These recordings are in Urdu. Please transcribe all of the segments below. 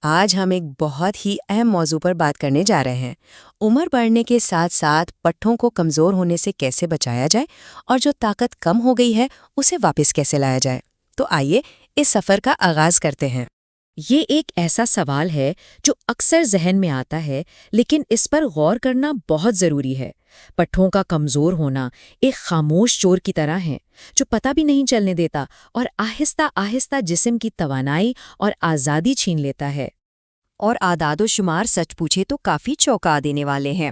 آج ہم ایک بہت ہی اہم موضوع پر بات کرنے جا رہے ہیں۔ عمر بڑھنے کے ساتھ ساتھ پٹھوں کو کمزور ہونے سے کیسے بچایا جائے اور جو طاقت کم ہو گئی ہے اسے واپس کیسے لایا جائے۔ تو آئیے اس سفر کا آغاز کرتے ہیں۔ یہ ایک ایسا سوال ہے جو اکثر ذہن میں آتا ہے، لیکن اس پر غور کرنا بہت ضروری ہے۔ پٹھوں کا کمزور ہونا ایک خاموش چور کی طرح ہے جو پتہ بھی نہیں چلنے دیتا اور آہستہ آہستہ جسم کی توانائی اور آزادی چھین لیتا ہے۔ اور اعداد و شمار سچ پوچھے تو کافی چونکا دینے والے ہیں۔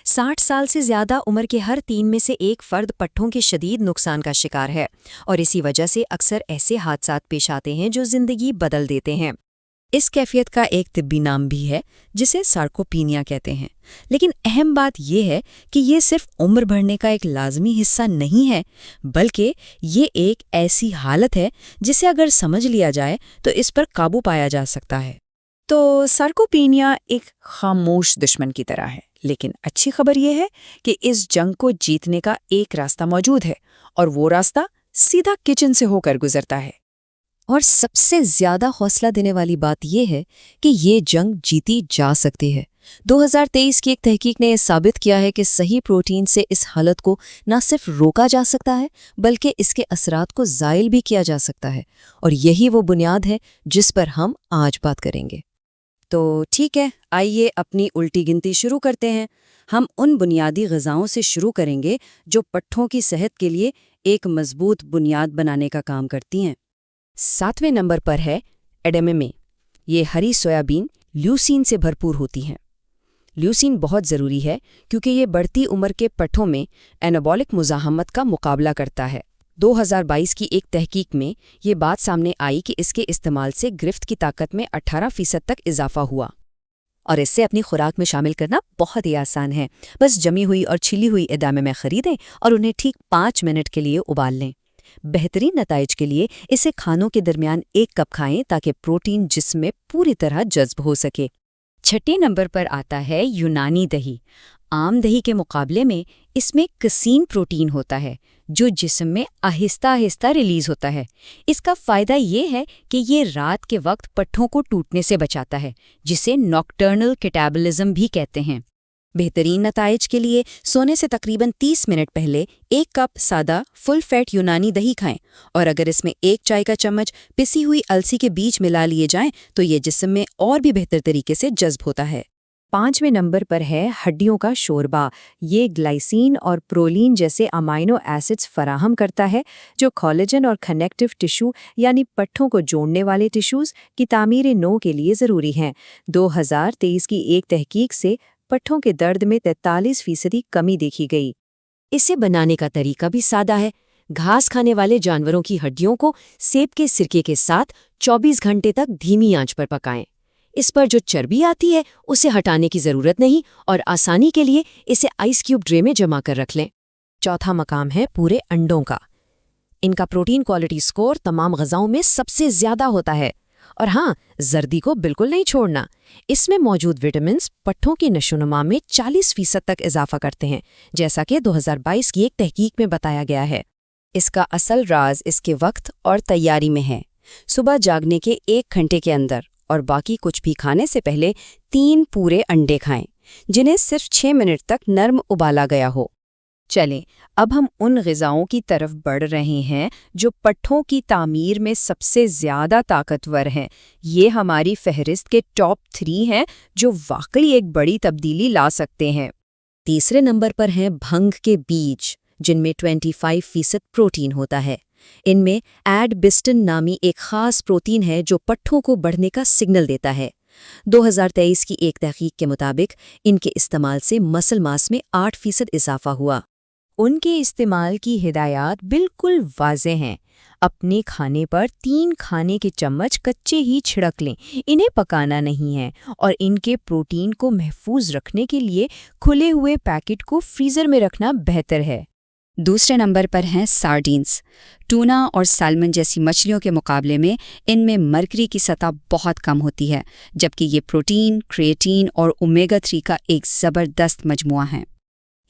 60 سال سے زیادہ عمر کے ہر 3 میں سے ایک فرد پٹھوں کے شدید نقصان کا شکار ہے، اور اسی وجہ سے اکثر ایسے حادثات پیش آتے ہیں جو زندگی بدل دیتے ہیں۔ اس کیفیت کا ایک طبی نام بھی ہے جسے سارکوپینیا کہتے ہیں، لیکن اہم بات یہ ہے کہ یہ صرف عمر بڑھنے کا ایک لازمی حصہ نہیں ہے، بلکہ یہ ایک ایسی حالت ہے جسے اگر سمجھ لیا جائے تو اس پر قابو پایا جا سکتا ہے۔ تو سارکوپینیا ایک خاموش دشمن کی طرح ہے، لیکن اچھی خبر یہ ہے کہ اس جنگ کو جیتنے کا ایک راستہ موجود ہے، اور وہ راستہ سیدھا کچن سے ہو کر گزرتا ہے۔ اور سب سے زیادہ حوصلہ دینے والی بات یہ ہے کہ یہ جنگ جیتی جا سکتی ہے۔ 2023 کی ایک تحقیق نے یہ ثابت کیا ہے کہ صحیح پروٹین سے اس حالت کو نہ صرف روکا جا سکتا ہے بلکہ اس کے اثرات کو زائل بھی کیا جا سکتا ہے، اور یہی وہ بنیاد ہے جس پر ہم آج بات کریں گے۔ تو ٹھیک ہے، آئیے اپنی الٹی گنتی شروع کرتے ہیں۔ ہم ان بنیادی غذاؤں سے شروع کریں گے جو پٹھوں کی صحت کے لیے ایک مضبوط بنیاد بنانے کا کام کرتی ہیں۔ 7ویں نمبر پر ہے ایڈیمے۔ یہ ہری سویابین لیوسین سے بھرپور ہوتی ہیں۔ لیوسین بہت ضروری ہے کیونکہ یہ بڑھتی عمر کے پٹھوں میں اینابولک مزاحمت کا مقابلہ کرتا ہے۔ 2022 کی ایک تحقیق میں یہ بات سامنے آئی کہ اس کے استعمال سے گرفت کی طاقت میں 18% تک اضافہ ہوا۔ اور اس سے اپنی خوراک میں شامل کرنا بہت ہی آسان ہے، بس جمی ہوئی اور چھلی ہوئی ایڈیمے خریدیں اور انہیں ٹھیک 5 منٹ کے لیے ابال لیں۔ بہترین نتائج کے لیے اسے کھانوں کے درمیان 1 کپ کھائیں تاکہ پروٹین جسم میں پوری طرح جذب ہو سکے۔ 6 نمبر پر آتا ہے یونانی دہی۔ عام دہی کے مقابلے میں اس میں کسین پروٹین ہوتا ہے جو جسم میں آہستہ آہستہ ریلیز ہوتا ہے۔ اس کا فائدہ یہ ہے کہ یہ رات کے وقت پٹھوں کو ٹوٹنے سے بچاتا ہے، جسے ناکٹرنل کیٹابولزم بھی کہتے ہیں۔ بہترین نتائج کے لیے سونے سے تقریباً 30 منٹ پہلے 1 کپ سادہ فل فیٹ یونانی دہی کھائیں، اور اگر اس میں 1 چائے کا چمچ پسی ہوئی السی کے بیج ملا لیے جائیں تو یہ جسم میں اور بھی بہتر طریقے سے جذب ہوتا ہے۔ 5ویں نمبر پر ہے ہڈیوں کا شوربہ۔ یہ گلائسین اور پرولین جیسے امائنو ایسڈز فراہم کرتا ہے جو کولیجن اور کنیکٹیو ٹیشو یعنی پٹھوں کو جوڑنے والے ٹیشوز کی تعمیر نو کے لیے ضروری ہیں۔ 2023 کی ایک تحقیق سے پٹھوں کے درد میں 43% کمی دیکھی گئی۔ اسے بنانے کا طریقہ بھی سادہ ہے۔ گھاس کھانے والے جانوروں کی ہڈیوں کو سیب کے سرکے کے ساتھ 24 گھنٹے تک دھیمی آنچ پر پکائیں۔ اس پر جو چربی آتی ہے اسے ہٹانے کی ضرورت نہیں، اور آسانی کے لیے اسے آئس کیوب ٹرے میں جمع کر رکھ لیں۔ چوتھا مقام ہے پورے انڈوں کا۔ ان کا پروٹین کوالٹی سکور تمام غذاؤں میں سب سے زیادہ ہوتا ہے۔ اور ہاں، زردی کو بالکل نہیں چھوڑنا۔ اس میں موجود وٹامنز پٹھوں کی نشوونما میں 40% تک اضافہ کرتے ہیں، جیسا کہ 2022 کی ایک تحقیق میں بتایا گیا ہے۔ اس کا اصل راز اس کے وقت اور تیاری میں ہے۔ صبح جاگنے کے 1 گھنٹے کے اندر اور باقی کچھ بھی کھانے سے پہلے 3 پورے انڈے کھائیں جنہیں صرف 6 منٹ تک نرم ابالا گیا ہو۔ چلیں اب ہم ان غذاؤں کی طرف بڑھ رہے ہیں جو پٹھوں کی تعمیر میں سب سے زیادہ طاقتور ہیں۔ یہ ہماری فہرست کے ٹاپ 3 ہیں جو واقعی ایک بڑی تبدیلی لا سکتے ہیں۔ تیسرے نمبر پر ہیں بھنگ کے بیج، جن میں 25% پروٹین ہوتا ہے۔ ان میں ایڈبسٹن نامی ایک خاص پروٹین ہے جو پٹھوں کو بڑھنے کا سگنل دیتا ہے۔ 2023 کی ایک تحقیق کے مطابق ان کے استعمال سے مسل ماس میں 8% اضافہ ہوا۔ ان کے استعمال کی ہدایات بالکل واضح ہیں۔ اپنے کھانے پر 3 کھانے کے چمچ کچے ہی چھڑک لیں، انہیں پکانا نہیں ہے، اور ان کے پروٹین کو محفوظ رکھنے کے لیے کھلے ہوئے پیکٹ کو فریزر میں رکھنا بہتر ہے۔ دوسرے نمبر پر ہیں سارڈینز۔ ٹونا اور سالمن جیسی مچھلیوں کے مقابلے میں ان میں مرکری کی سطح بہت کم ہوتی ہے، جبکہ یہ پروٹین، کریٹین اور اومیگا 3 کا ایک زبردست مجموعہ ہیں۔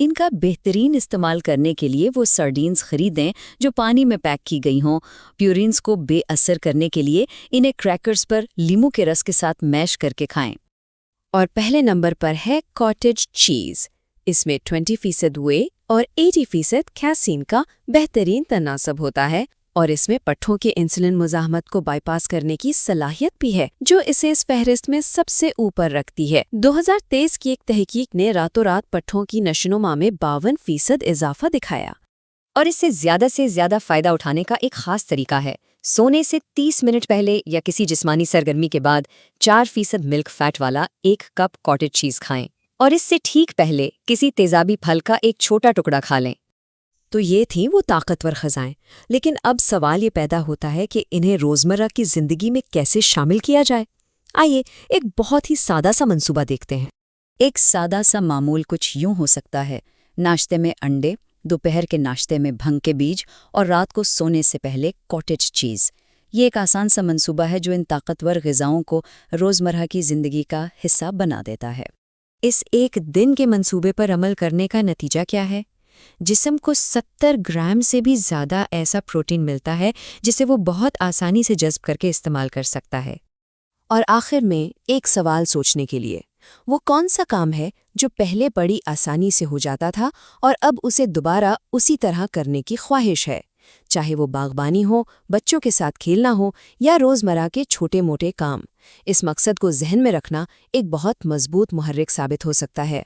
ان کا بہترین استعمال کرنے کے لیے وہ سرڈینز خریدیں جو پانی میں پیک کی گئی ہوں۔ پیورینز کو بے اثر کرنے کے لیے انہیں کریکرز پر لیموں کے رس کے ساتھ میش کر کے کھائیں۔ اور پہلے نمبر پر ہے کاٹیج چیز۔ اس میں 20% وے اور 80% کیسین کا بہترین تناسب ہوتا ہے، اور اس میں پٹھوں کے انسولن مزاحمت کو بائی پاس کرنے کی صلاحیت بھی ہے، جو اسے اس فہرست میں سب سے اوپر رکھتی ہے۔ 2023 کی ایک تحقیق نے راتوں رات پٹھوں کی نشوونما میں 52% اضافہ دکھایا۔ اور اس سے زیادہ فائدہ اٹھانے کا ایک خاص طریقہ ہے۔ سونے سے 30 منٹ پہلے یا کسی جسمانی سرگرمی کے بعد 4% ملک فیٹ والا 1 کپ کاٹیج چیز کھائیں، اور اس سے ٹھیک پہلے کسی تیزابی پھل کا ایک چھوٹا ٹکڑا کھا لیں۔ تو یہ تھیں وہ طاقتور غذائیں، لیکن اب سوال یہ پیدا ہوتا ہے کہ انہیں روزمرہ کی زندگی میں کیسے شامل کیا جائے۔ آئیے ایک بہت ہی سادہ سا منصوبہ دیکھتے ہیں۔ ایک سادہ سا معمول کچھ یوں ہو سکتا ہے: ناشتے میں انڈے، دوپہر کے ناشتے میں بھنگ کے بیج، اور رات کو سونے سے پہلے کاٹیج چیز۔ یہ ایک آسان سا منصوبہ ہے جو ان طاقتور غذاؤں کو روزمرہ کی زندگی کا حصہ بنا دیتا ہے۔ اس ایک دن کے منصوبے پر عمل کرنے کا نتیجہ کیا ہے؟ جسم کو 70 گرام سے بھی زیادہ ایسا پروٹین ملتا ہے جسے وہ بہت آسانی سے جذب کر کے استعمال کر سکتا ہے۔ اور آخر میں ایک سوال سوچنے کے لیے، وہ کون سا کام ہے جو پہلے بڑی آسانی سے ہو جاتا تھا اور اب اسے دوبارہ اسی طرح کرنے کی خواہش ہے؟ چاہے وہ باغبانی ہو، بچوں کے ساتھ کھیلنا ہو، یا روزمرہ کے چھوٹے موٹے کام، اس مقصد کو ذہن میں رکھنا ایک بہت مضبوط محرک ثابت ہو سکتا ہے۔